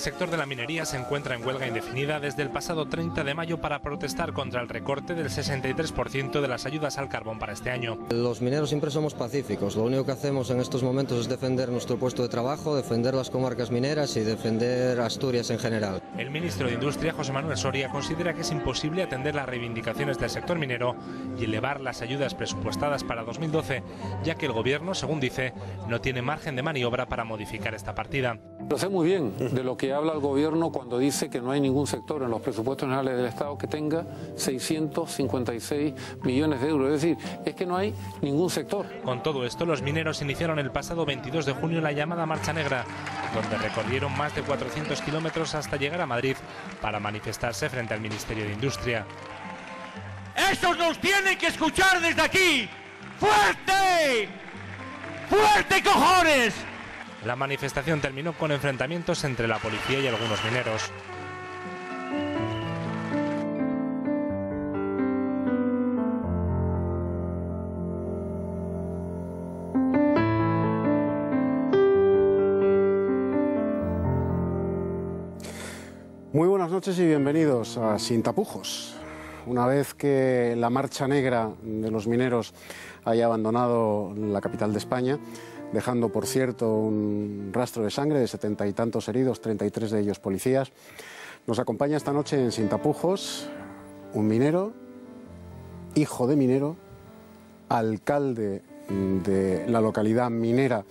sector de la minería se encuentra en huelga indefinida desde el pasado 30 de mayo para protestar contra el recorte del 63% de las ayudas al carbón para este año. Los mineros siempre somos pacíficos, lo único que hacemos en estos momentos es defender nuestro puesto de trabajo, defender las comarcas mineras y defender Asturias en general. El ministro de Industria, José Manuel Soria, considera que es imposible atender las reivindicaciones del sector minero y elevar las ayudas presupuestadas para 2012, ya que el gobierno, según dice, no tiene margen de maniobra para modificar esta partida. Lo sé muy bien de lo que habla el gobierno cuando dice que no hay ningún sector en los presupuestos generales del Estado que tenga 656 millones de euros. Es decir, es que no hay ningún sector. Con todo esto, los mineros iniciaron el pasado 22 de junio la llamada Marcha Negra, donde recorrieron más de 400 kilómetros hasta llegar a Madrid para manifestarse frente al Ministerio de Industria. ¡Esos nos tienen que escuchar desde aquí! ¡Fuerte! ¡Fuerte, cojones! La manifestación terminó con enfrentamientos entre la policía y algunos mineros. Muy buenas noches y bienvenidos a Sin Tapujos. Una vez que la marcha negra de los mineros haya abandonado la capital de España, dejando, por cierto, un rastro de sangre de 70 y tantos heridos, 33 de ellos policías, nos acompaña esta noche en Sin Tapujos un minero, hijo de minero, alcalde de la localidad minera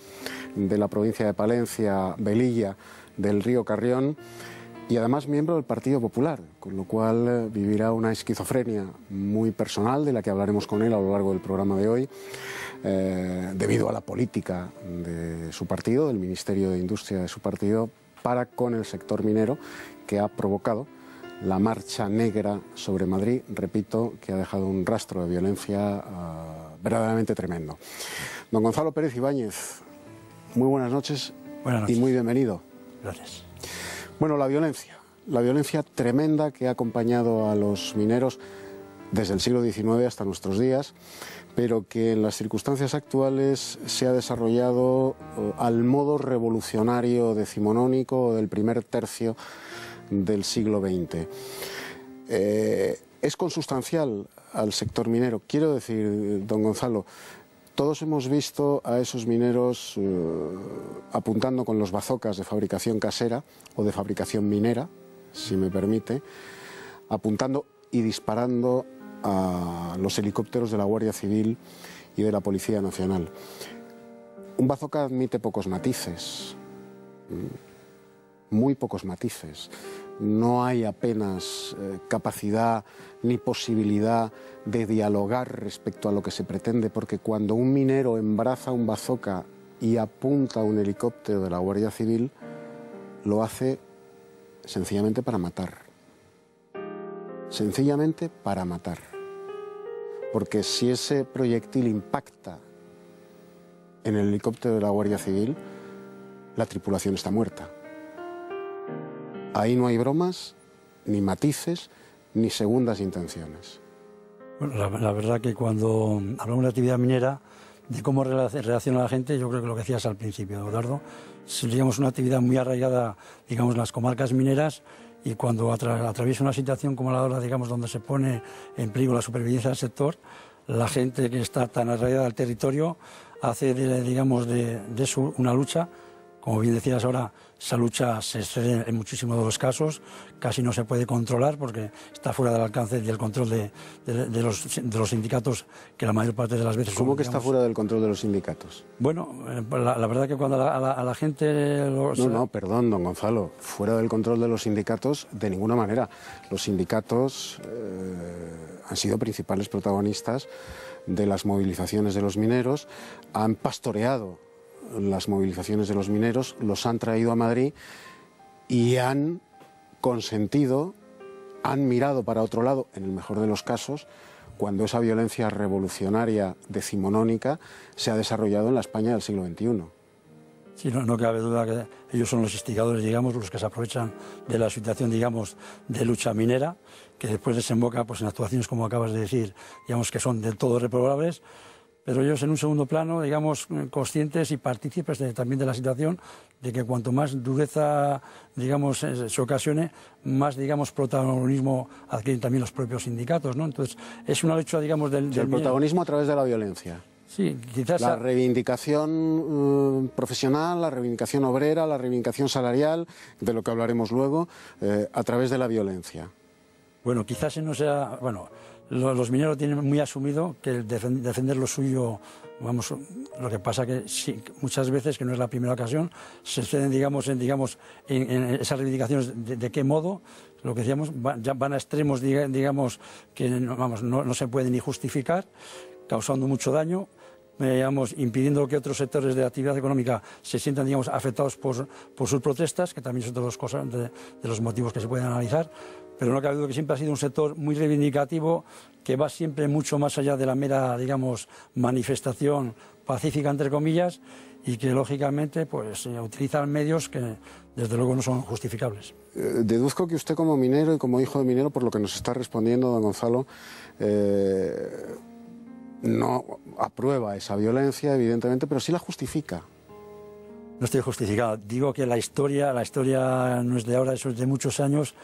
de la provincia de Palencia, Velilla, del río Carrión, y además miembro del Partido Popular, con lo cual vivirá una esquizofrenia muy personal de la que hablaremos con él a lo largo del programa de hoy, debido a la política de su partido, del Ministerio de Industria de su partido, para con el sector minero, que ha provocado la marcha negra sobre Madrid, repito, que ha dejado un rastro de violencia verdaderamente tremendo. Don Gonzalo Pérez Ibáñez, muy buenas noches, y muy bienvenido. Gracias. Bueno, la violencia tremenda que ha acompañado a los mineros desde el siglo XIX hasta nuestros días, pero que en las circunstancias actuales se ha desarrollado al modo revolucionario decimonónico del primer tercio del siglo XX. Es consustancial al sector minero. Quiero decir, don Gonzalo, todos hemos visto a esos mineros apuntando con los bazocas de fabricación casera o de fabricación minera, si me permite, apuntando y disparando a los helicópteros de la Guardia Civil y de la Policía Nacional. Un bazooka admite pocos matices, muy pocos matices. No hay apenas capacidad ni posibilidad de dialogar respecto a lo que se pretende, porque cuando un minero embraza un bazooka y apunta a un helicóptero de la Guardia Civil, lo hace sencillamente para matar. Sencillamente para matar. Porque si ese proyectil impacta en el helicóptero de la Guardia Civil, la tripulación está muerta. Ahí no hay bromas, ni matices, ni segundas intenciones. Bueno, la verdad que cuando hablamos de actividad minera, de cómo reacciona la gente, yo creo que lo que decías al principio, Eduardo, es, digamos, una actividad muy arraigada, digamos, en las comarcas mineras, y cuando atraviesa una situación como la de ahora, digamos, donde se pone en peligro la supervivencia del sector, la gente que está tan arraigada al territorio hace, digamos, de eso una lucha. Como bien decías ahora, esa lucha se excede en muchísimos de los casos, casi no se puede controlar porque está fuera del alcance y del control de los sindicatos, que la mayor parte de las veces... ¿Cómo que está fuera del control de los sindicatos? Bueno, la verdad que cuando a la gente... No, perdón, don Gonzalo, fuera del control de los sindicatos, de ninguna manera. Los sindicatos han sido principales protagonistas de las movilizaciones de los mineros, han pastoreado las movilizaciones de los mineros, los han traído a Madrid y han consentido, han mirado para otro lado, en el mejor de los casos, cuando esa violencia revolucionaria decimonónica se ha desarrollado en la España del siglo XXI. Sí, no cabe duda que ellos son los instigadores, digamos, los que se aprovechan de la situación, digamos, de lucha minera, que después desemboca pues, en actuaciones, como acabas de decir, digamos, que son del todo reprobables, pero ellos en un segundo plano, digamos, conscientes y partícipes también de la situación, de que cuanto más dureza, digamos, se ocasione, más, digamos, protagonismo adquieren también los propios sindicatos, ¿no? Entonces, es una lucha, digamos, del protagonismo a través de la violencia. Sí, quizás la reivindicación profesional, la reivindicación obrera, la reivindicación salarial, de lo que hablaremos luego, a través de la violencia. Bueno, quizás no sea... Bueno, los mineros tienen muy asumido que el defender lo suyo, vamos, lo que pasa que sí, muchas veces, que no es la primera ocasión, se exceden, digamos, en esas reivindicaciones de qué modo, lo que decíamos, ya van a extremos, digamos, que no se pueden ni justificar, causando mucho daño, digamos, impidiendo que otros sectores de actividad económica se sientan, digamos, afectados por sus protestas, que también son todas cosas de los motivos que se pueden analizar. Pero no cabe duda que siempre ha sido un sector muy reivindicativo, que va siempre mucho más allá de la mera, digamos, manifestación pacífica, entre comillas, y que, lógicamente, pues utilizan medios que, desde luego, no son justificables. Deduzco que usted, como minero y como hijo de minero, por lo que nos está respondiendo don Gonzalo, no aprueba esa violencia, evidentemente, pero sí la justifica. No estoy justificado. Digo que la historia no es de ahora, eso es de muchos años,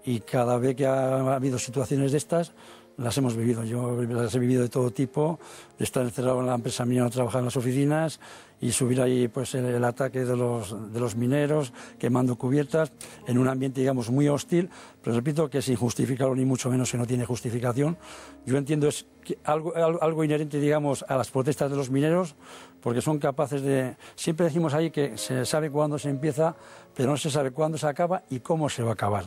y cada vez que ha habido situaciones de estas, las hemos vivido. Yo las he vivido de todo tipo, de estar encerrado en la empresa mía, trabajar en las oficinas y subir ahí, pues, el ataque de los mineros, quemando cubiertas, en un ambiente, digamos, muy hostil, pero repito que sin justificarlo, ni mucho menos, que no tiene justificación. Yo entiendo es que algo inherente, digamos, a las protestas de los mineros, porque son capaces de... Siempre decimos ahí que se sabe cuándo se empieza, pero no se sabe cuándo se acaba y cómo se va a acabar.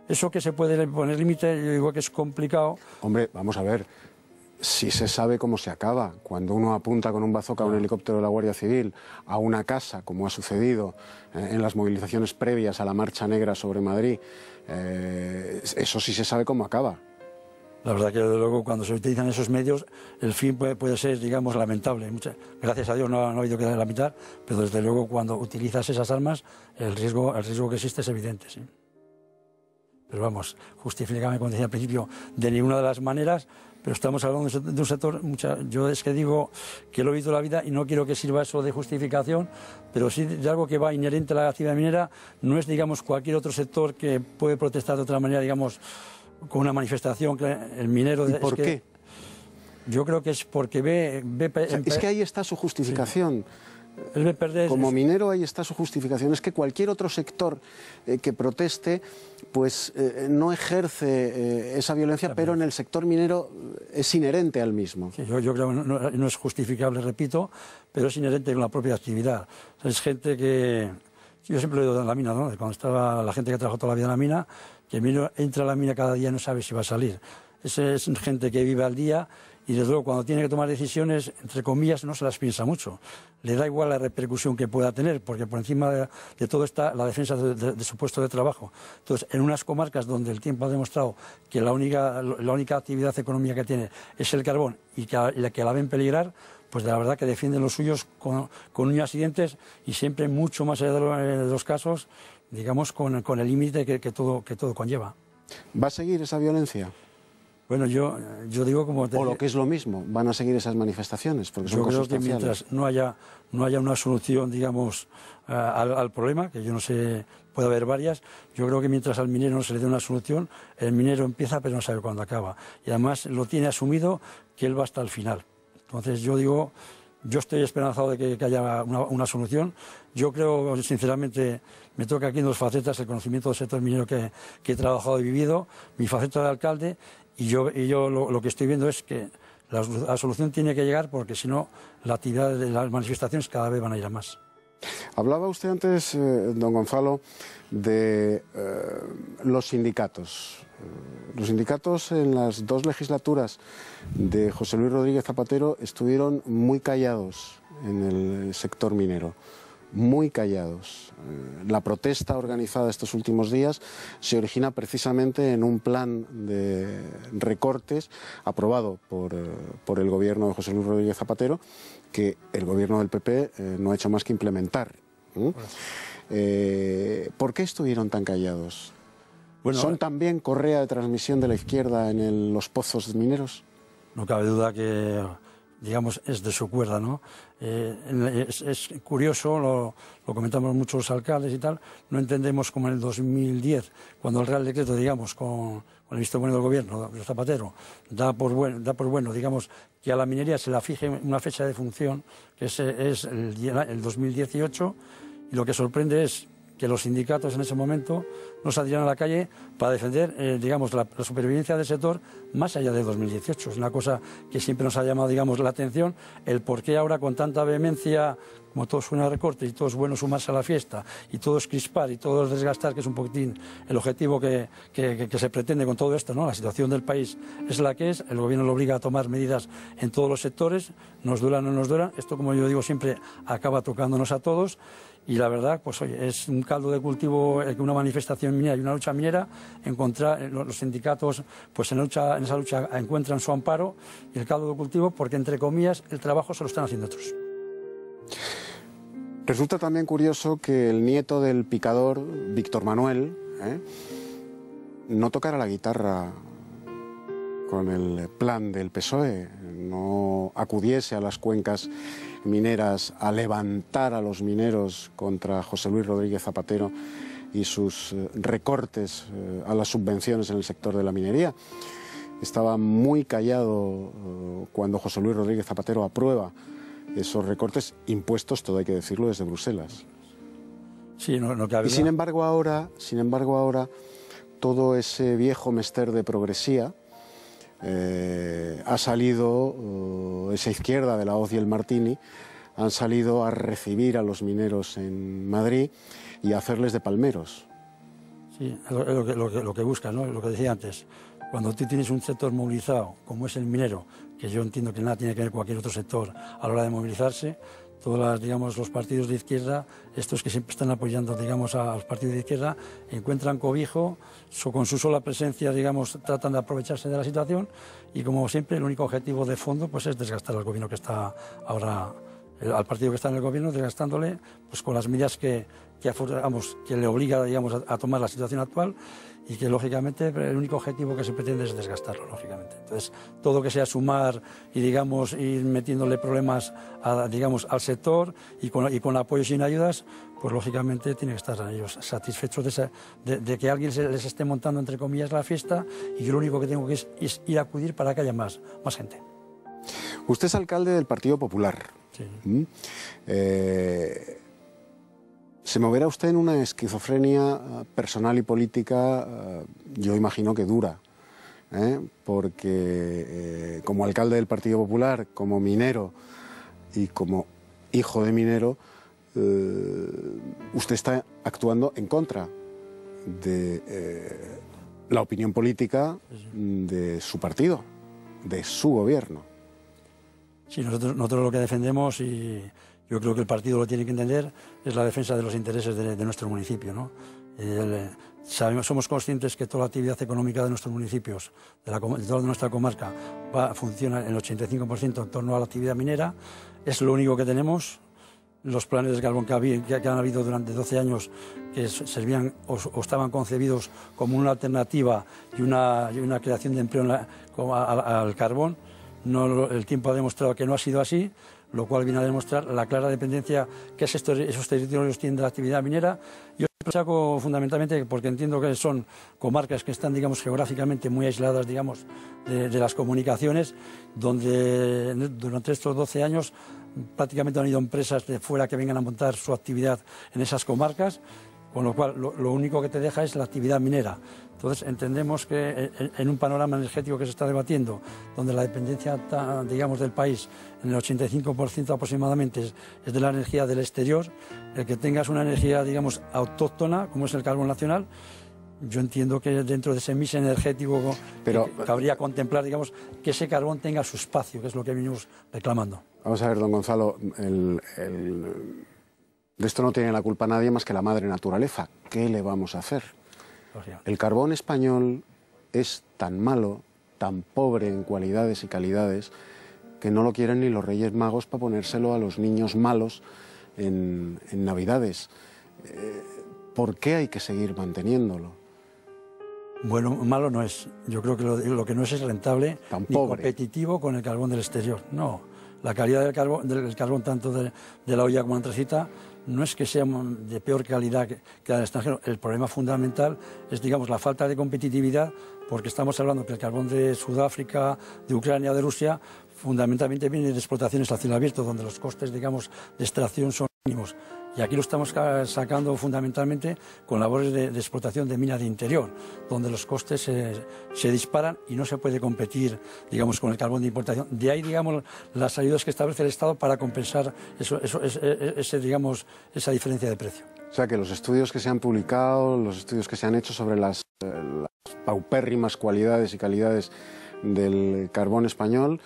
Eso que se puede poner límite, yo digo que es complicado. Hombre, vamos a ver, si se sabe cómo se acaba, cuando uno apunta con un bazooka a un helicóptero de la Guardia Civil a una casa, como ha sucedido en las movilizaciones previas a la Marcha Negra sobre Madrid, eso sí se sabe cómo acaba. La verdad que, desde luego, cuando se utilizan esos medios, el fin puede ser, digamos, lamentable. Gracias a Dios no ha habido que lamentar, pero desde luego cuando utilizas esas armas, el riesgo que existe es evidente, sí. Pero vamos, justificame, como decía al principio, de ninguna de las maneras, pero estamos hablando de un sector, yo es que digo que lo he vivido la vida y no quiero que sirva eso de justificación, pero sí de algo que va inherente a la actividad minera, no es, digamos, cualquier otro sector que puede protestar de otra manera, digamos, con una manifestación, que el minero... ¿Y por qué? Yo creo que es porque ve es que ahí está su justificación. Sí. Como minero ahí está su justificación. Es que cualquier otro sector que proteste, pues no ejerce esa violencia, pero en el sector minero es inherente al mismo. Sí, yo creo que no es justificable, repito, pero es inherente con la propia actividad. Es gente que... Yo siempre lo he oído en la mina, ¿no? Cuando estaba la gente que trabajó toda la vida en la mina, que el minero entra a la mina cada día y no sabe si va a salir. Es gente que vive al día y, desde luego, cuando tiene que tomar decisiones, entre comillas, no se las piensa mucho. Le da igual la repercusión que pueda tener, porque por encima de todo está la defensa de su puesto de trabajo. Entonces, en unas comarcas donde el tiempo ha demostrado que la única actividad económica que tiene es el carbón y que la ven peligrar, pues de la verdad que defienden los suyos con uñas y dientes, y siempre mucho más allá de los casos, digamos, con el límite que todo conlleva. ¿Va a seguir esa violencia? Bueno, yo digo, como te... O lo que es lo mismo, van a seguir esas manifestaciones, porque son consustanciales. Yo creo que mientras no haya una solución, digamos, al problema, que yo no sé, puede haber varias, yo creo que mientras al minero no se le dé una solución, el minero empieza pero no sabe cuándo acaba. Y además lo tiene asumido que él va hasta el final. Entonces yo digo, yo estoy esperanzado de que haya una solución. Yo creo, sinceramente, me toca aquí en dos facetas: el conocimiento del sector minero que he trabajado y vivido, mi faceta de alcalde, y yo lo que estoy viendo es que la solución tiene que llegar, porque si no, la actividad de las manifestaciones cada vez van a ir a más. Hablaba usted antes, don Gonzalo, de los sindicatos. Los sindicatos en las dos legislaturas de José Luis Rodríguez Zapatero estuvieron muy callados en el sector minero. Muy callados. La protesta organizada estos últimos días se origina precisamente en un plan de recortes aprobado por el gobierno de José Luis Rodríguez Zapatero, que el gobierno del PP no ha hecho más que implementar. ¿Por qué estuvieron tan callados? Bueno, ¿son también correa de transmisión de la izquierda en los pozos mineros? No cabe duda que digamos, es de su cuerda, ¿no? Es curioso, lo comentamos muchos los alcaldes y tal, no entendemos como en el 2010, cuando el Real Decreto, digamos, con el visto bueno del gobierno, de Zapatero, da por bueno, digamos, que a la minería se la fije una fecha de función, que es el 2018, y lo que sorprende es que los sindicatos en ese momento no saldrían a la calle para defender, digamos, la supervivencia del sector más allá de 2018. Es una cosa que siempre nos ha llamado, digamos, la atención, el por qué ahora con tanta vehemencia, como todo suena a recortes y todo es bueno sumarse a la fiesta y todo es crispar y todo es desgastar, que es un poquitín el objetivo que se pretende con todo esto, ¿no? La situación del país es la que es, el gobierno lo obliga a tomar medidas en todos los sectores, nos duela o no nos duela, esto, como yo digo siempre, acaba tocándonos a todos. Y la verdad, pues oye, es un caldo de cultivo que una manifestación minera y una lucha minera, encontrar los sindicatos, pues en esa lucha encuentran su amparo y el caldo de cultivo, porque entre comillas el trabajo se lo están haciendo otros. Resulta también curioso que el nieto del picador, Víctor Manuel, no tocara la guitarra con el plan del PSOE, no acudiese a las cuencas mineras a levantar a los mineros contra José Luis Rodríguez Zapatero y sus recortes a las subvenciones en el sector de la minería. Estaba muy callado cuando José Luis Rodríguez Zapatero aprueba esos recortes impuestos, todo hay que decirlo, desde Bruselas. Sí, no cabe. Y sin embargo ahora todo ese viejo mester de progresía ha salido, esa izquierda de la Hoz y el Martini, han salido a recibir a los mineros en Madrid y a hacerles de palmeros. Sí, es lo que buscan, ¿no? Lo que decía antes, cuando tú tienes un sector movilizado, como es el minero, que yo entiendo que nada tiene que ver con cualquier otro sector a la hora de movilizarse, todos los partidos de izquierda, estos que siempre están apoyando, digamos, a los partidos de izquierda, encuentran cobijo, con su sola presencia, digamos, tratan de aprovecharse de la situación y, como siempre, el único objetivo de fondo pues es desgastar al gobierno que está ahora, al partido que está en el gobierno, desgastándole pues con las medidas que le obliga, digamos, a tomar la situación actual y que, lógicamente, el único objetivo que se pretende es desgastarlo, lógicamente. Entonces, todo que sea sumar y, digamos, ir metiéndole problemas al sector y con apoyos y sin ayudas, pues, lógicamente, tiene que estar ellos satisfechos de que alguien les esté montando, entre comillas, la fiesta, y yo lo único que tengo que es ir a acudir para que haya más gente. Usted es alcalde del Partido Popular. Sí. Se moverá usted en una esquizofrenia personal y política, yo imagino que dura, porque como alcalde del Partido Popular, como minero y como hijo de minero, usted está actuando en contra de la opinión política de su partido, de su gobierno. Sí, nosotros lo que defendemos, y yo creo que el partido lo tiene que entender, es la defensa de los intereses de nuestro municipio, ¿no? Somos conscientes que toda la actividad económica de nuestros municipios, de toda nuestra comarca, funciona el 85% en torno a la actividad minera. Es lo único que tenemos. Los planes de carbón que han habido durante 12 años, que servían o estaban concebidos como una alternativa y una creación de empleo al carbón, el tiempo ha demostrado que no ha sido así, lo cual viene a demostrar la clara dependencia que esos territorios tienen de la actividad minera. Yo lo saco fundamentalmente porque entiendo que son comarcas que están, digamos, geográficamente muy aisladas, digamos, de las comunicaciones, donde durante estos 12 años prácticamente han ido empresas de fuera que vengan a montar su actividad en esas comarcas, con lo cual lo único que te deja es la actividad minera. Entonces entendemos que en un panorama energético que se está debatiendo, donde la dependencia, digamos, del país en el 85% aproximadamente es de la energía del exterior, el que tengas una energía, digamos, autóctona, como es el carbón nacional, yo entiendo que dentro de ese mix energético cabría contemplar, digamos, que ese carbón tenga su espacio, que es lo que venimos reclamando. Vamos a ver, don Gonzalo, de esto no tiene la culpa nadie más que la madre naturaleza. ¿Qué le vamos a hacer? El carbón español es tan malo, tan pobre en cualidades y calidades, que no lo quieren ni los Reyes Magos para ponérselo a los niños malos en Navidades. ¿Por qué hay que seguir manteniéndolo? Bueno, malo no es. Yo creo que lo que no es rentable ni competitivo con el carbón del exterior. No. La calidad del carbón tanto de la olla como antracita, no es que sea de peor calidad que la del extranjero. El problema fundamental es, digamos, la falta de competitividad, porque estamos hablando que el carbón de Sudáfrica, de Ucrania, de Rusia, fundamentalmente viene de explotaciones a cielo abierto, donde los costes, digamos, de extracción son mínimos. Y aquí lo estamos sacando fundamentalmente con labores de explotación de minas de interior, donde los costes se disparan y no se puede competir, digamos, con el carbón de importación. De ahí, digamos, las ayudas que establece el Estado para compensar digamos, esa diferencia de precio. O sea que los estudios que se han publicado, los estudios que se han hecho sobre las paupérrimas cualidades y calidades del carbón español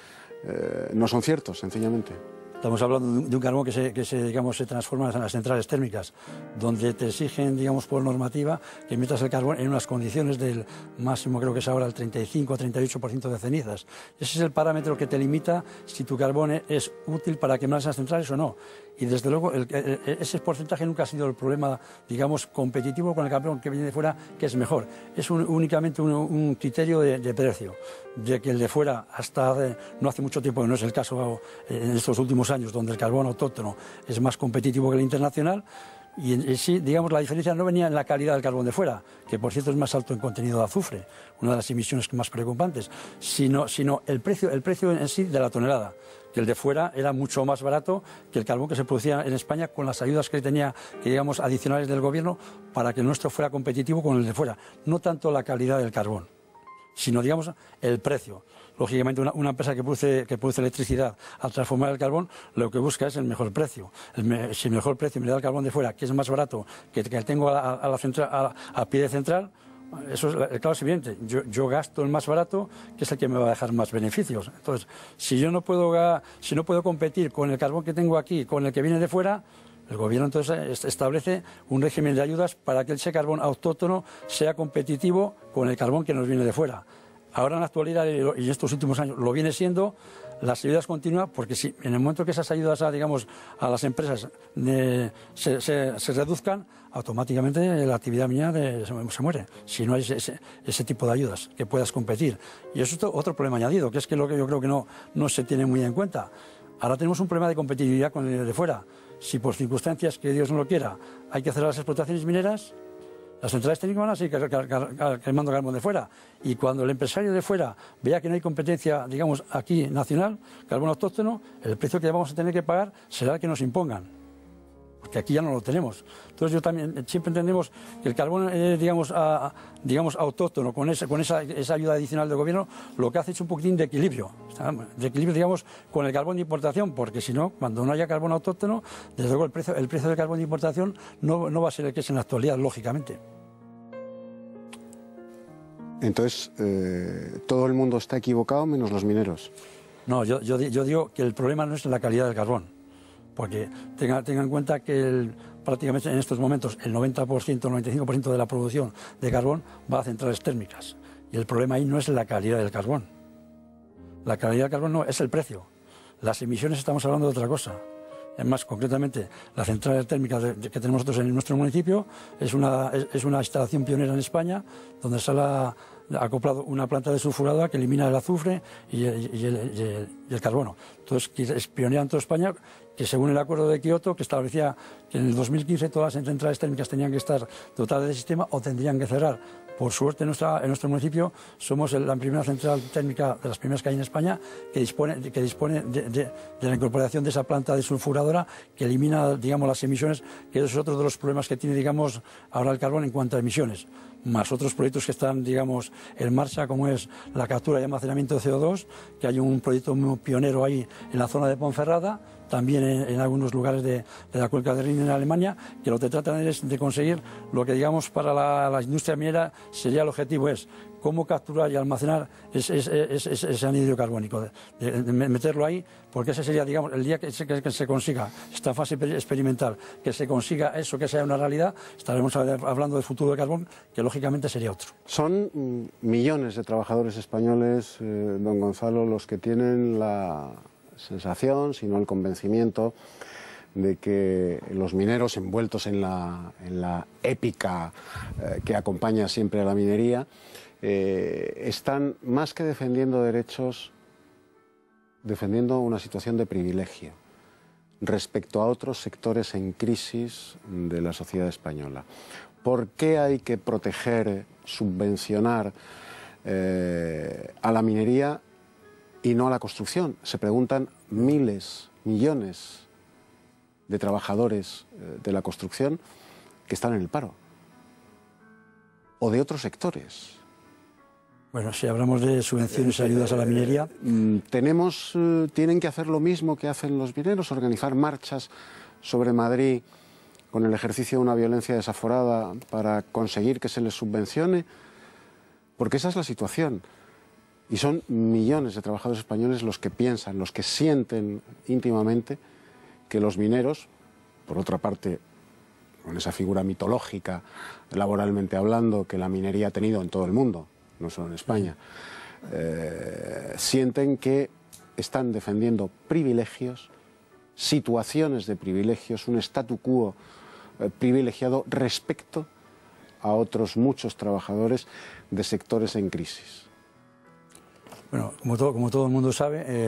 no son ciertos, sencillamente. Estamos hablando de un carbón que se transforma en las centrales térmicas, donde te exigen, digamos, por normativa, que metas el carbón en unas condiciones del máximo, creo que es ahora el 35 o 38% de cenizas. Ese es el parámetro que te limita si tu carbón es útil para quemar esas centrales o no. Y desde luego ese porcentaje nunca ha sido el problema, digamos, competitivo con el carbón que viene de fuera, que es mejor. Es únicamente un criterio de precio, de que el de fuera hasta no hace mucho tiempo, que no es el caso en estos últimos años, donde el carbón autóctono es más competitivo que el internacional. Y en sí, digamos, la diferencia no venía en la calidad del carbón de fuera, que por cierto es más alto en contenido de azufre, una de las emisiones más preocupantes, sino el precio en sí de la tonelada, que el de fuera era mucho más barato que el carbón que se producía en España, con las ayudas que tenía, digamos, adicionales del gobierno, para que el nuestro fuera competitivo con el de fuera. No tanto la calidad del carbón, sino, digamos, el precio. Lógicamente, una empresa que produce electricidad al transformar el carbón, lo que busca es el mejor precio. Si el mejor precio me da el carbón de fuera, que es más barato que el que tengo a pie de central, eso es, claro, es evidente. Yo gasto el más barato, que es el que me va a dejar más beneficios. Entonces, si no puedo competir con el carbón que tengo aquí, con el que viene de fuera, el gobierno entonces establece un régimen de ayudas para que ese carbón autóctono sea competitivo con el carbón que nos viene de fuera. Ahora en la actualidad y en estos últimos años lo viene siendo. Las ayudas continúan, porque si en el momento que esas ayudas a las empresas se reduzcan, automáticamente la actividad minera se muere, si no hay ese tipo de ayudas que puedas competir. Y eso es otro problema añadido, que es que lo que yo creo que no se tiene muy en cuenta. Ahora tenemos un problema de competitividad con el de fuera. Si por circunstancias que Dios no lo quiera hay que cerrar las explotaciones mineras, las centrales técnicas van a seguir quemando carbón de fuera. Y cuando el empresario de fuera vea que no hay competencia, digamos, aquí nacional, carbón autóctono, el precio que vamos a tener que pagar será el que nos impongan. Porque aquí ya no lo tenemos. Entonces yo también siempre entendemos que el carbón, digamos, autóctono, con esa ayuda adicional del gobierno, lo que hace es un poquitín de equilibrio, digamos, con el carbón de importación, porque si no, cuando no haya carbón autóctono, desde luego el precio del carbón de importación no va a ser el que es en la actualidad, lógicamente. Entonces, todo el mundo está equivocado menos los mineros. No, yo digo que el problema no es la calidad del carbón. Porque tenga en cuenta que prácticamente en estos momentos el 90%, el 95% de la producción de carbón va a centrales térmicas. Y el problema ahí no es la calidad del carbón. La calidad del carbón no, es el precio. Las emisiones estamos hablando de otra cosa. Además, concretamente, la central térmica que tenemos nosotros en nuestro municipio es una instalación pionera en España, donde se ha acoplado una planta desulfuradora que elimina el azufre y el carbono. Entonces, es pionera en toda España, que según el acuerdo de Kioto, que establecía que en el 2015 todas las centrales térmicas tenían que estar dotadas de sistema o tendrían que cerrar. Por suerte, en nuestro municipio somos la primera central térmica de las primeras que hay en España que dispone de la incorporación de esa planta desulfuradora que elimina, digamos, las emisiones, que es otro de los problemas que tiene, digamos, ahora el carbón en cuanto a emisiones, más otros proyectos que están, digamos, en marcha, como es la captura y almacenamiento de CO2, que hay un proyecto muy pionero ahí en la zona de Ponferrada, también en algunos lugares de la cuenca de Rin en Alemania, que lo que tratan es de conseguir lo que, digamos, para la industria minera sería el objetivo, es cómo capturar y almacenar ese anhídrido carbónico, de meterlo ahí, porque ese sería, digamos, el día que se consiga esta fase experimental, que se consiga eso, que sea una realidad, estaremos hablando del futuro del carbón, que lógicamente sería otro. Son millones de trabajadores españoles, don Gonzalo, los que tienen la sensación, sino el convencimiento de que los mineros envueltos en la épica que acompaña siempre a la minería están más que defendiendo derechos, defendiendo una situación de privilegio respecto a otros sectores en crisis de la sociedad española. ¿Por qué hay que proteger, subvencionar a la minería y no a la construcción? Se preguntan miles, millones de trabajadores de la construcción que están en el paro, o de otros sectores. Bueno, si hablamos de subvenciones y ayudas a la minería... Tienen que hacer lo mismo que hacen los mineros, organizar marchas sobre Madrid con el ejercicio de una violencia desaforada para conseguir que se les subvencione, porque esa es la situación. Y son millones de trabajadores españoles los que piensan, los que sienten íntimamente que los mineros, por otra parte, con esa figura mitológica, laboralmente hablando, que la minería ha tenido en todo el mundo, no solo en España, sienten que están defendiendo privilegios, situaciones de privilegios, un statu quo privilegiado respecto a otros muchos trabajadores de sectores en crisis. Bueno, como todo el mundo sabe,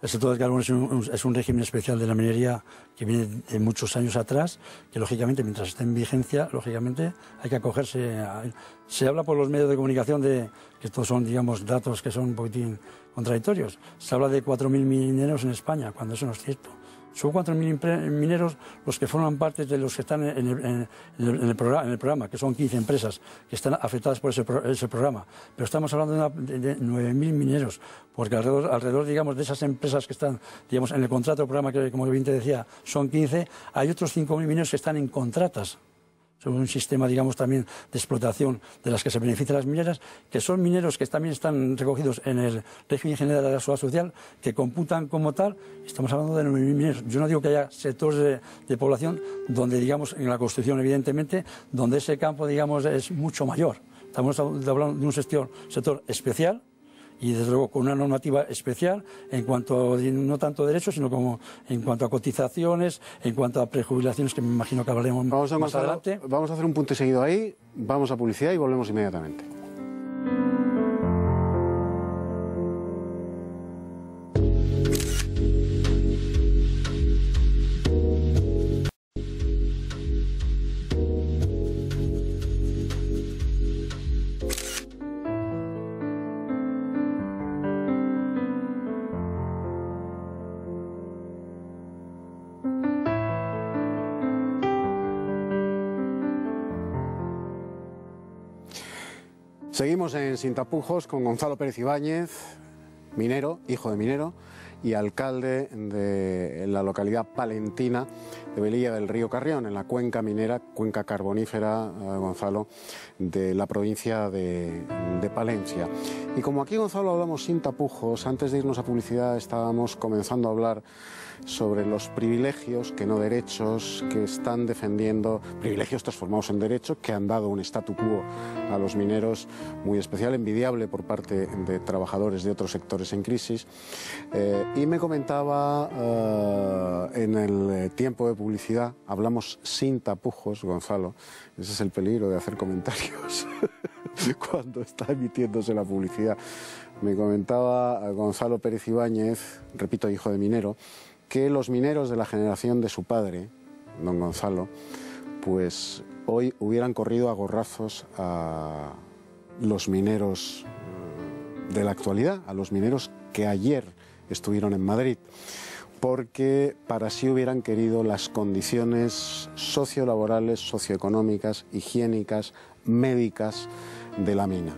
el sector del carbón es un régimen especial de la minería que viene de muchos años atrás, que lógicamente mientras esté en vigencia, lógicamente hay que acogerse a él. Se habla por los medios de comunicación de que estos son, digamos, datos que son un poquitín contradictorios. Se habla de 4.000 mineros en España, cuando eso no es cierto. Son 4.000 mineros los que forman parte de los que están en el programa, que son 15 empresas que están afectadas por ese programa. Pero estamos hablando de 9.000 mineros, porque alrededor, digamos, de esas empresas que están, digamos, en el contrato del programa, que como bien te decía, son 15, hay otros 5.000 mineros que están en contratas. Son un sistema, digamos, también de explotación de las que se benefician las mineras, que son mineros que también están recogidos en el régimen general de la seguridad social, que computan como tal. Estamos hablando de 9.000 mineros. Yo no digo que haya sectores de población donde, digamos, en la construcción, evidentemente, donde ese campo, digamos, es mucho mayor. Estamos hablando de un sector especial, y desde luego con una normativa especial en cuanto a, no tanto a derechos, sino como en cuanto a cotizaciones, en cuanto a prejubilaciones, que me imagino que hablaremos más adelante. Vamos a hacer un punto y seguido ahí, vamos a publicidad y volvemos inmediatamente. Seguimos en Sin Tapujos con Gonzalo Pérez Ibáñez, minero, hijo de minero y alcalde de la localidad palentina de Velilla del Río Carrión, en la cuenca minera, cuenca carbonífera, Gonzalo, de la provincia de Palencia. Y como aquí, Gonzalo, hablamos sin tapujos, antes de irnos a publicidad estábamos comenzando a hablar sobre los privilegios, que no derechos, que están defendiendo, privilegios transformados en derechos, que han dado un statu quo a los mineros muy especial, envidiable por parte de trabajadores de otros sectores en crisis. Y me comentaba en el tiempo de publicidad, hablamos sin tapujos, Gonzalo, ese es el peligro de hacer comentarios cuando está emitiéndose la publicidad. Me comentaba Gonzalo Pérez Ibáñez, repito, hijo de minero, que los mineros de la generación de su padre, don Gonzalo, pues hoy hubieran corrido a gorrazos a los mineros de la actualidad, a los mineros que ayer estuvieron en Madrid, porque para sí hubieran querido las condiciones sociolaborales, socioeconómicas, higiénicas, médicas de la mina.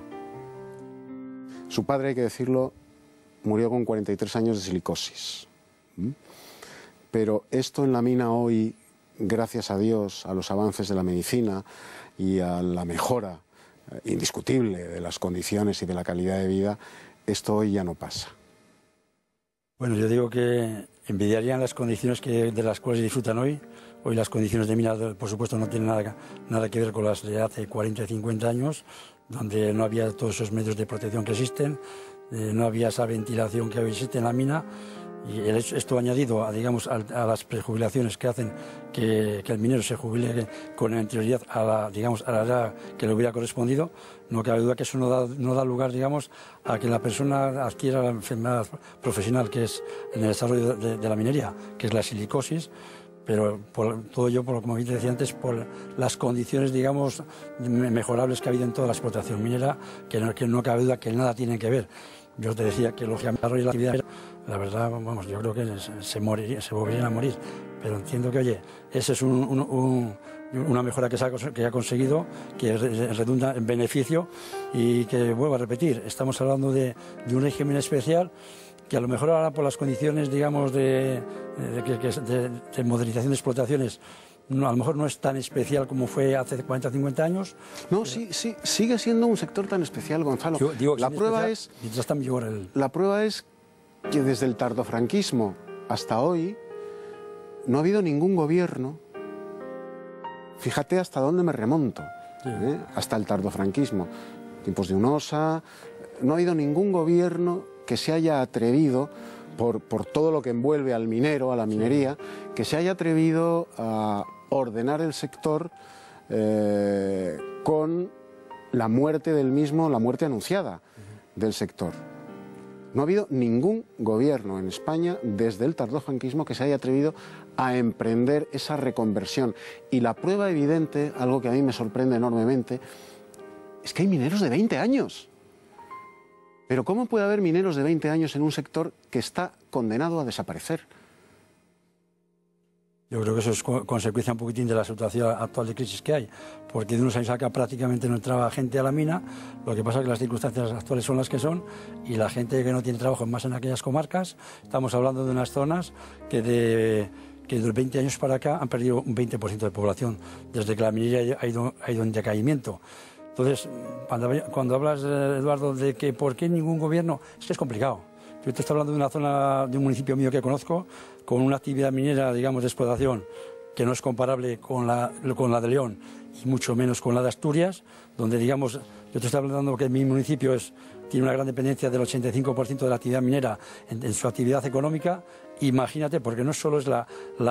Su padre, hay que decirlo, murió con 43 años de silicosis. Pero esto en la mina hoy, gracias a Dios, a los avances de la medicina y a la mejora indiscutible de las condiciones y de la calidad de vida, esto hoy ya no pasa. Bueno, yo digo que envidiarían las condiciones de las cuales disfrutan hoy. Hoy las condiciones de mina, por supuesto, no tienen nada que ver con las de hace 40 y 50 años, donde no había todos esos medios de protección que existen, no había esa ventilación que hoy existe en la mina. Y esto añadido a, digamos, a las prejubilaciones que hacen que el minero se jubile con anterioridad a la, digamos, a la edad que le hubiera correspondido, no cabe duda que eso no da lugar, digamos, a que la persona adquiera la enfermedad profesional que es en el desarrollo de la minería, que es la silicosis. Pero todo ello, como bien decía antes, por las condiciones, digamos, mejorables que ha habido en toda la explotación minera, que no cabe duda que nada tienen que ver. Yo te decía que lógicamente la actividad, la verdad, vamos, yo creo que se volverían a morir. Pero entiendo que, oye, esa es una mejora que ha conseguido, que redunda en beneficio y que, vuelvo a repetir, estamos hablando de un régimen especial que a lo mejor ahora por las condiciones, digamos, de modernización de explotaciones, a lo mejor no es tan especial como fue hace 40 o 50 años. No, sí, sigue siendo un sector tan especial, Gonzalo. La prueba es que desde el tardofranquismo hasta hoy no ha habido ningún gobierno, fíjate hasta dónde me remonto, hasta el tardofranquismo, tiempos de Unosa, no ha habido ningún gobierno que se haya atrevido, por todo lo que envuelve al minero, a la minería, que se haya atrevido a ordenar el sector con la muerte del mismo, la muerte anunciada del sector. No ha habido ningún gobierno en España desde el tardofranquismo que se haya atrevido a emprender esa reconversión. Y la prueba evidente, algo que a mí me sorprende enormemente, es que hay mineros de 20 años. Pero ¿cómo puede haber mineros de 20 años en un sector que está condenado a desaparecer? Yo creo que eso es consecuencia un poquitín de la situación actual de crisis que hay, porque de unos años acá prácticamente no entraba gente a la mina, lo que pasa es que las circunstancias actuales son las que son y la gente que no tiene trabajo más en aquellas comarcas, estamos hablando de unas zonas que de 20 años para acá han perdido un 20% de población, desde que la minería ha ido en decaimiento. Entonces, cuando hablas, Eduardo, de que por qué ningún gobierno, es que es complicado. Yo te estoy hablando de una zona, de un municipio mío que conozco, con una actividad minera, digamos, de explotación, que no es comparable con la de León y mucho menos con la de Asturias, donde, digamos, yo te estoy hablando que mi municipio tiene una gran dependencia del 85% de la actividad minera en su actividad económica. Imagínate, porque no solo es la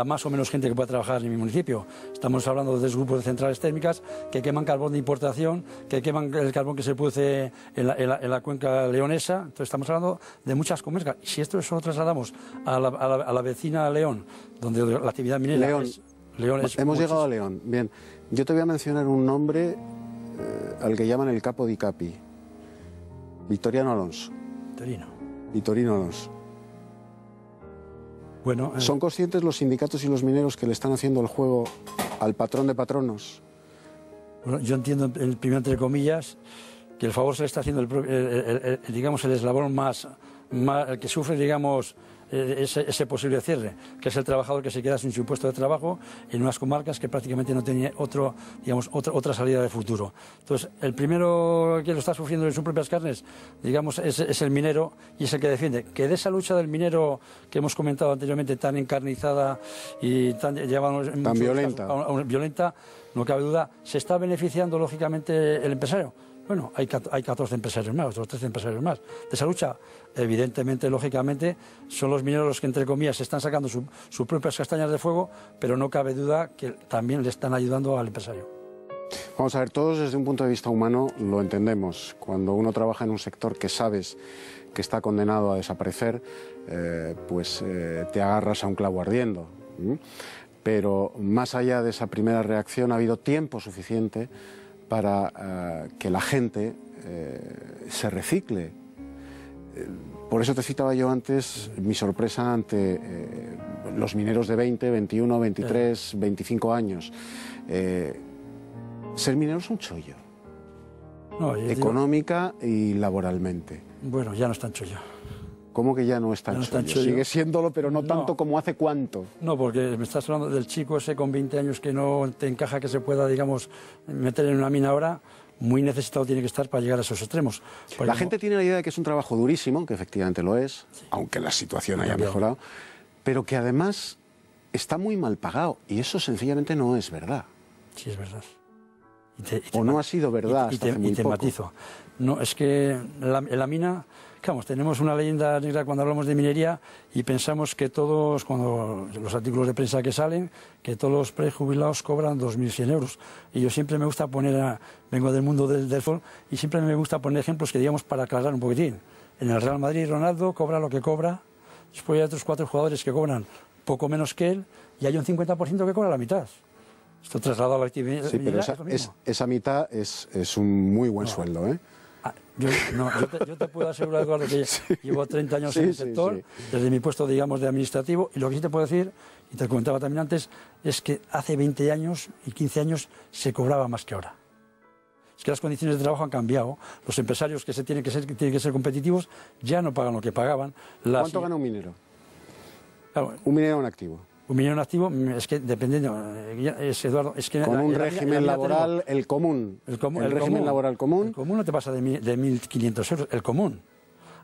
más o menos gente que puede trabajar en mi municipio. Estamos hablando de grupos de centrales térmicas que queman carbón de importación, que queman el carbón que se produce en la cuenca leonesa. Entonces estamos hablando de muchas comarcas. Si esto lo trasladamos a la vecina León, donde la actividad minera León es hemos llegado a León. Bien, yo te voy a mencionar un nombre al que llaman el capo di capi. Victoriano Alonso. Vitorino Alonso. Bueno, ¿son conscientes los sindicatos y los mineros que le están haciendo el juego al patrón de patronos? Bueno, yo entiendo, primero entre comillas, que el favor se le está haciendo digamos, el eslabón más el que sufre, digamos, ese posible cierre, que es el trabajador que se queda sin su puesto de trabajo en unas comarcas que prácticamente no tenía otra salida de futuro. Entonces, el primero que lo está sufriendo en sus propias carnes, digamos, es el minero y es el que defiende. Que de esa lucha del minero que hemos comentado anteriormente, tan encarnizada y tan violenta, no cabe duda, se está beneficiando lógicamente el empresario. Bueno, hay 14 empresarios más, otros 13 empresarios más. De esa lucha, evidentemente, lógicamente, son los mineros los que, entre comillas, se están sacando sus propias castañas de fuego, pero no cabe duda que también le están ayudando al empresario. Vamos a ver, todos desde un punto de vista humano lo entendemos. Cuando uno trabaja en un sector que sabes que está condenado a desaparecer, te agarras a un clavo ardiendo. Pero más allá de esa primera reacción, ha habido tiempo suficiente para que la gente se recicle. Por eso te citaba yo antes mi sorpresa ante los mineros de 20, 21, 23, 25 años. Ser minero es un chollo, económica y laboralmente. Bueno, ya no es tan chollo. ¿Cómo que ya no es tan chollo? Sigue siéndolo, pero no tanto como hace cuánto. No, porque me estás hablando del chico ese con 20 años que no te encaja que se pueda, digamos, meter en una mina ahora. Muy necesitado tiene que estar para llegar a esos extremos. La gente tiene la idea de que es un trabajo durísimo, que efectivamente lo es, sí, aunque la situación haya mejorado, pero que además está muy mal pagado, y eso sencillamente no es verdad. Sí, es verdad. O no ha sido verdad hasta hace muy poco. Matizo. No, es que en la mina, Vamos, tenemos una leyenda negra cuando hablamos de minería y pensamos que todos, cuando los artículos de prensa que salen, que todos los prejubilados cobran 2.100 euros. Y yo siempre me gusta poner, vengo del mundo del fútbol, y siempre me gusta poner ejemplos que digamos para aclarar un poquitín. En el Real Madrid Ronaldo cobra lo que cobra, después hay otros 4 jugadores que cobran poco menos que él y hay un 50% que cobra la mitad. Esto trasladado a la actividad. Sí, pero esa mitad es un muy buen sueldo, ¿eh? Yo te puedo asegurar, Eduardo, que llevo 30 años en el sector, desde mi puesto, digamos, de administrativo, y lo que sí te puedo decir, y te comentaba también antes, es que hace 20 años y 15 años se cobraba más que ahora. Es que las condiciones de trabajo han cambiado. Los empresarios que tienen que ser competitivos ya no pagan lo que pagaban. ¿Cuánto gana un minero? Claro, un minero en activo. Un minero en activo, es que dependiendo, Eduardo, es que... Con un régimen laboral, el común. El régimen laboral común. El común no te pasa de 1.500 euros, el común.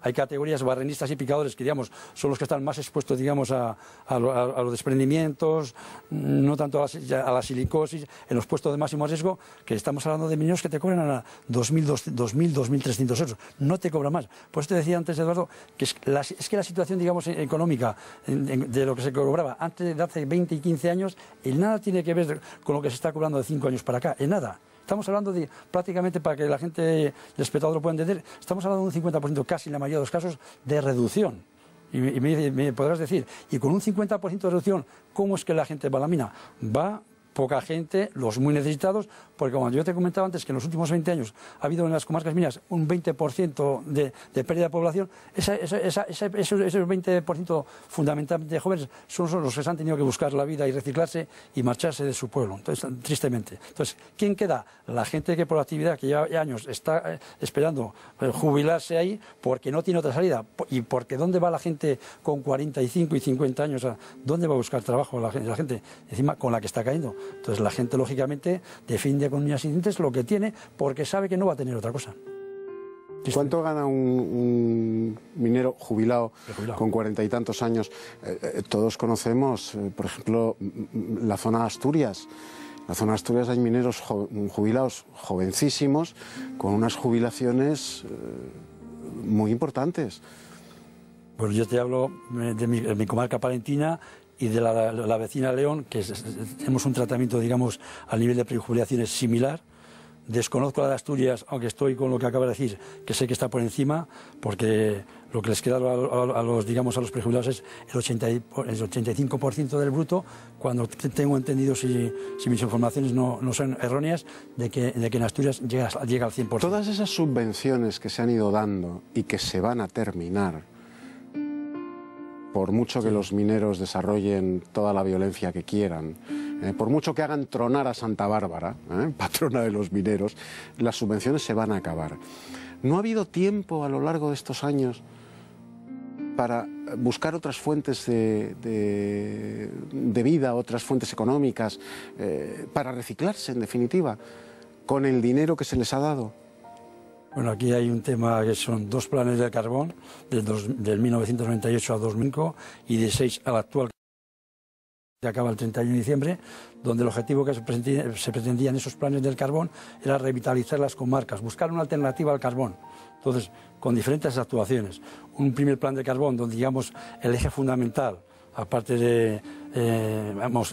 Hay categorías barrenistas y picadores que, digamos, son los que están más expuestos, digamos, a los desprendimientos, no tanto a la silicosis, en los puestos de máximo riesgo, que estamos hablando de mineros que te cobran a 2.000, 2.300 euros. No te cobra más. Por eso te decía antes, Eduardo, que es que la situación, digamos, económica de lo que se cobraba antes de hace 20 y 15 años, en nada tiene que ver con lo que se está cobrando de 5 años para acá, en nada. Estamos hablando de, prácticamente para que la gente, el espectador lo pueda entender, estamos hablando de un 50%, casi en la mayoría de los casos, de reducción. Y me podrás decir, y con un 50% de reducción, ¿cómo es que la gente va a la mina? Va poca gente, los muy necesitados, porque como yo te comentaba antes que en los últimos 20 años ha habido en las comarcas mineras un 20% de pérdida de población, ese 20% fundamentalmente de jóvenes son los que se han tenido que buscar la vida y reciclarse y marcharse de su pueblo, entonces, tristemente. Entonces, ¿quién queda? La gente que por la actividad que lleva años está esperando jubilarse ahí porque no tiene otra salida y porque ¿dónde va la gente con 45 y 50 años? ¿Dónde va a buscar trabajo la gente encima con la que está cayendo? Entonces la gente, lógicamente, defiende con uñas y dientes lo que tiene porque sabe que no va a tener otra cosa. ¿Cuánto gana un minero jubilado con 40 y tantos años? Todos conocemos, por ejemplo, la zona de Asturias. En la zona de Asturias hay mineros jubilados jovencísimos con unas jubilaciones muy importantes. Pues yo te hablo de mi comarca palentina y de la vecina León, que tenemos un tratamiento, digamos, al nivel de prejubilaciones similar. Desconozco la de Asturias, aunque estoy con lo que acaba de decir, que sé que está por encima, porque lo que les queda a los prejubilados es el 85% del bruto, cuando tengo entendido, si mis informaciones no son erróneas, de que en Asturias llega al 100%. Todas esas subvenciones que se han ido dando y que se van a terminar, por mucho que los mineros desarrollen toda la violencia que quieran, por mucho que hagan tronar a Santa Bárbara, patrona de los mineros, las subvenciones se van a acabar. ¿No ha habido tiempo a lo largo de estos años para buscar otras fuentes de vida, otras fuentes económicas, para reciclarse, en definitiva, con el dinero que se les ha dado? Bueno, aquí hay un tema que son 2 planes de carbón, del 1998 a 2005 y de 6 al actual, que acaba el 31 de diciembre, donde el objetivo que se pretendía en esos planes del carbón era revitalizar las comarcas, buscar una alternativa al carbón. Entonces, con diferentes actuaciones. Un primer plan de carbón donde, digamos, el eje fundamental, aparte de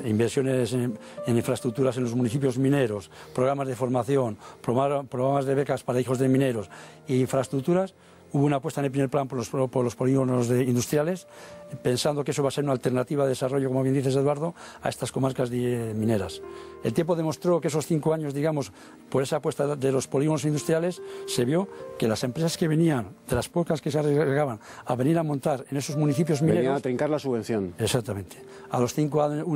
inversiones en infraestructuras en los municipios mineros, programas de formación, programas de becas para hijos de mineros e infraestructuras, hubo una apuesta en el primer plan por los polígonos industriales, pensando que eso va a ser una alternativa de desarrollo, como bien dices, Eduardo, a estas comarcas mineras. El tiempo demostró que esos 5 años, digamos, por esa apuesta de los polígonos industriales, se vio que las empresas que venían, de las pocas que se arriesgaban a venir a montar en esos municipios mineros... Venían a trincar la subvención. Exactamente. A los 5 años,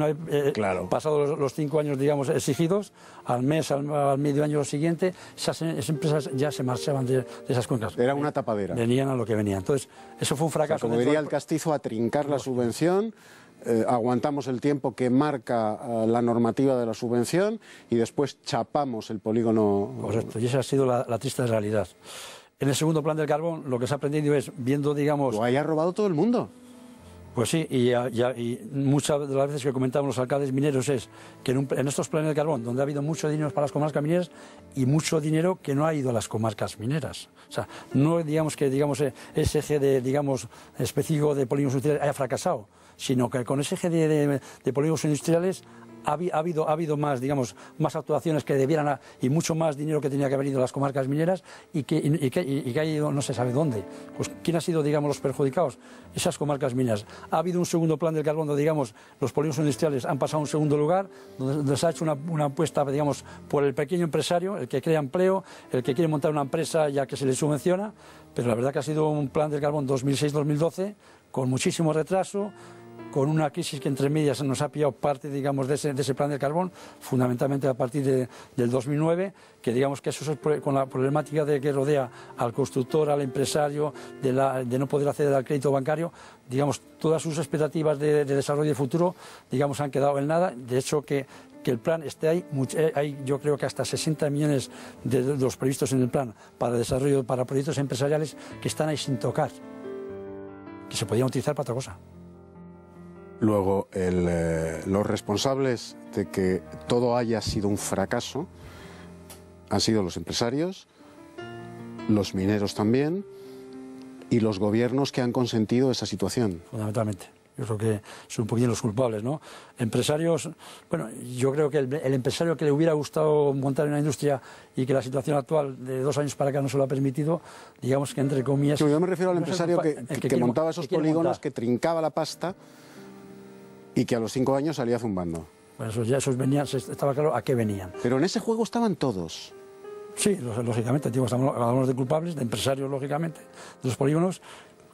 claro. Pasados los 5 años, digamos, exigidos, al medio año siguiente, esas empresas ya se marchaban de esas cuencas. Era una tapadera. Venían a lo que venían. Entonces, eso fue un fracaso. O sea, como diría el castizo, a trincar la subvención, aguantamos el tiempo que marca la normativa de la subvención y después chapamos el polígono. Correcto, y esa ha sido la triste realidad. En el segundo plan del carbón, lo que se ha aprendido es, viendo, digamos... Lo haya robado todo el mundo. Pues sí, y muchas de las veces que comentamos los alcaldes mineros es que en estos planes de carbón, donde ha habido mucho dinero para las comarcas mineras y mucho dinero que no ha ido a las comarcas mineras. O sea, no digamos que ese eje específico de polígonos industriales haya fracasado, sino que con ese eje de polígonos industriales ha habido más, más actuaciones que debieran y mucho más dinero que tenía que haber ido a las comarcas mineras y que ha ido no se sabe dónde. Pues ¿quién ha sido, los perjudicados? Esas comarcas mineras. Ha habido un segundo plan del carbón donde, los polígonos industriales han pasado a un segundo lugar, donde se ha hecho una apuesta, por el pequeño empresario, el que crea empleo, el que quiere montar una empresa ya que se le subvenciona, pero la verdad que ha sido un plan del carbón 2006-2012 con muchísimo retraso, con una crisis que entre medias nos ha pillado parte, de ese plan del carbón, fundamentalmente a partir del 2009, que que eso es con la problemática de que rodea al constructor, al empresario, de no poder acceder al crédito bancario, todas sus expectativas de desarrollo futuro, han quedado en nada. De hecho, que el plan esté ahí, hay yo creo que hasta 60 millones de los previstos en el plan para desarrollo, para proyectos empresariales que están ahí sin tocar, que se podían utilizar para otra cosa. Luego, los responsables de que todo haya sido un fracaso han sido los empresarios, los mineros también y los gobiernos que han consentido esa situación. Fundamentalmente. Yo creo que son un poquito los culpables, ¿no? Empresarios, bueno, yo creo que el empresario que le hubiera gustado montar una industria y que la situación actual de 2 años para acá no se lo ha permitido, que entre comillas... Sí, yo me refiero al empresario que montaba esos polígonos, que trincaba la pasta y que a los 5 años salía zumbando. Bueno, esos venían, estaba claro a qué venían. Pero en ese juego estaban todos. Sí, lógicamente, hablamos de culpables, de empresarios, lógicamente, de los polígonos,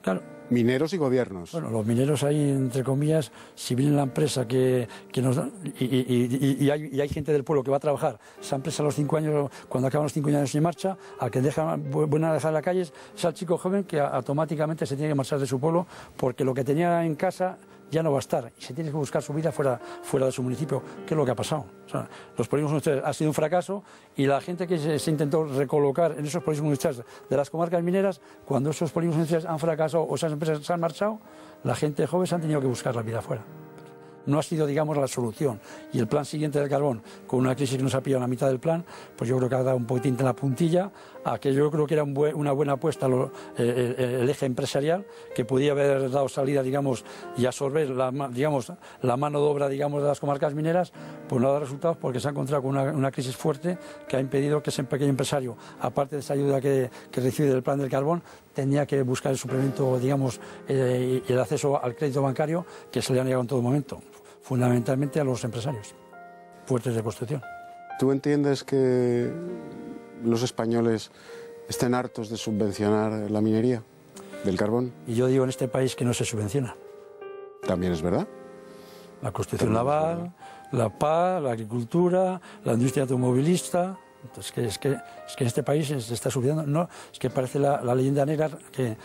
claro. Mineros y gobiernos. Bueno, los mineros ahí, entre comillas, si viene la empresa que nos da, y hay gente del pueblo que va a trabajar, esa empresa a los 5 años, cuando acaban los 5 años en marcha, al que buena a dejar en la calle es al chico joven que automáticamente se tiene que marchar de su pueblo porque lo que tenía en casa ya no va a estar y se tiene que buscar su vida fuera de su municipio. ¿Qué es lo que ha pasado? O sea, los polígonos industriales ha sido un fracaso y la gente que se intentó recolocar en esos polígonos industriales de las comarcas mineras, cuando esos polígonos industriales han fracasado o esas empresas se han marchado, la gente joven se han tenido que buscar la vida fuera. No ha sido, la solución. Y el plan siguiente del carbón, con una crisis que nos ha pillado en la mitad del plan, pues yo creo que ha dado un poquitín en la puntilla a que yo creo que era una buena apuesta el eje empresarial, que podía haber dado salida, y absorber la mano de obra, de las comarcas mineras, pues no ha dado resultados porque se ha encontrado con una crisis fuerte que ha impedido que ese pequeño empresario, aparte de esa ayuda que recibe del plan del carbón, tenía que buscar el suplemento, y el acceso al crédito bancario que se le ha negado en todo momento, fundamentalmente a los empresarios fuertes de construcción. ¿Tú entiendes que los españoles estén hartos de subvencionar la minería del carbón? Y yo digo en este país que no se subvenciona. También es verdad. La construcción naval, la paz, la agricultura, la industria automovilista. Entonces, es que en este país se está subvencionando. No, es que parece la leyenda negra que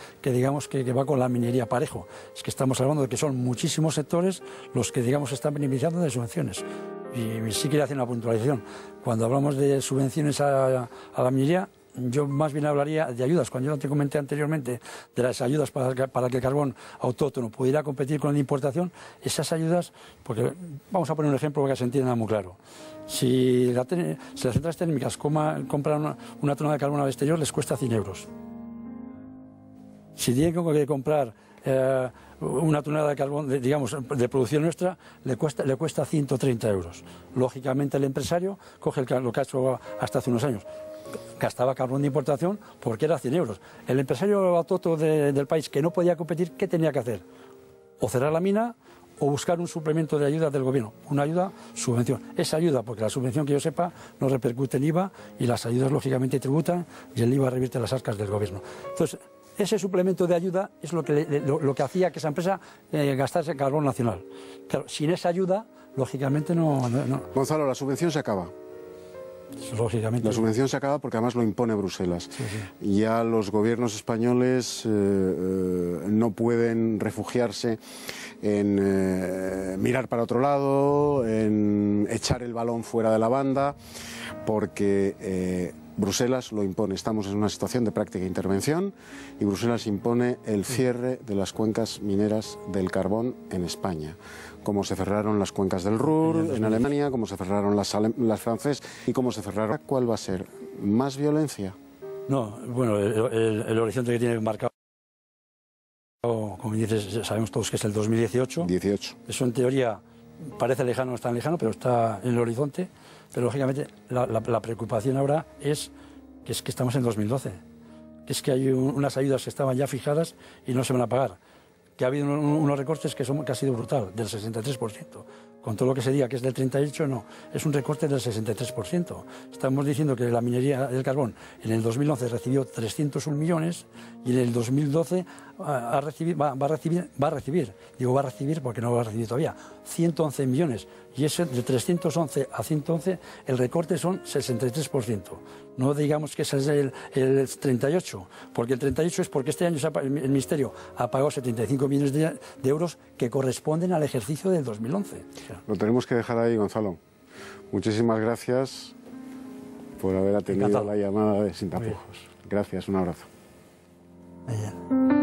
va con la minería parejo. Es que estamos hablando de que son muchísimos sectores los que, están beneficiando de subvenciones. Y sí quería hacer una puntualización. Cuando hablamos de subvenciones a la minería, yo más bien hablaría de ayudas. Cuando yo te comenté anteriormente de las ayudas para que el carbón autóctono pudiera competir con la importación, esas ayudas, porque vamos a poner un ejemplo para que se entienda muy claro. Si las centrales térmicas compran una tonelada de carbón al exterior, les cuesta 100 euros. Si tienen que comprar una tonelada de carbón, de producción nuestra, le cuesta 130 euros. Lógicamente el empresario coge lo que ha hecho hasta hace unos años. Gastaba carbón de importación porque era 100 euros. El empresario autóctono del país que no podía competir, ¿qué tenía que hacer? O cerrar la mina o buscar un suplemento de ayuda del gobierno. Una ayuda, subvención. Esa ayuda, porque la subvención que yo sepa no repercute en IVA y las ayudas lógicamente tributan y el IVA revierte las arcas del gobierno. Entonces, ese suplemento de ayuda es lo que hacía que esa empresa gastase carbón nacional. Claro, sin esa ayuda, lógicamente no. Gonzalo, la subvención se acaba. Lógicamente. La subvención se acaba porque además lo impone Bruselas. Sí. Ya los gobiernos españoles no pueden refugiarse en mirar para otro lado, en echar el balón fuera de la banda, porque Bruselas lo impone. Estamos en una situación de práctica intervención y Bruselas impone el cierre de las cuencas mineras del carbón en España. Como se cerraron las cuencas del Ruhr en Alemania, como se cerraron las francesas y como se cerraron. ¿Cuál va a ser? ¿Más violencia? No, bueno, el horizonte que tiene marcado, como dices, sabemos todos que es el 2018. 18. Eso en teoría parece lejano, no es tan lejano, pero está en el horizonte. Pero lógicamente la preocupación ahora es que estamos en 2012, que es que hay unas ayudas que estaban ya fijadas y no se van a pagar, que ha habido unos recortes que ha sido brutal, del 63%. Con todo lo que se diga que es del 38%, no, es un recorte del 63%. Estamos diciendo que la minería del carbón en el 2011 recibió 301 millones y en el 2012 va a recibir porque no va a recibir todavía, 111 millones. Y ese de 311 a 111, el recorte son 63%. No digamos que ese es el 38%, porque el 38% es porque este año el Ministerio ha pagado 75 millones de euros que corresponden al ejercicio del 2011. Lo tenemos que dejar ahí, Gonzalo. Muchísimas gracias por haber atendido la llamada de Sin Tapujos. Gracias, un abrazo. Bien.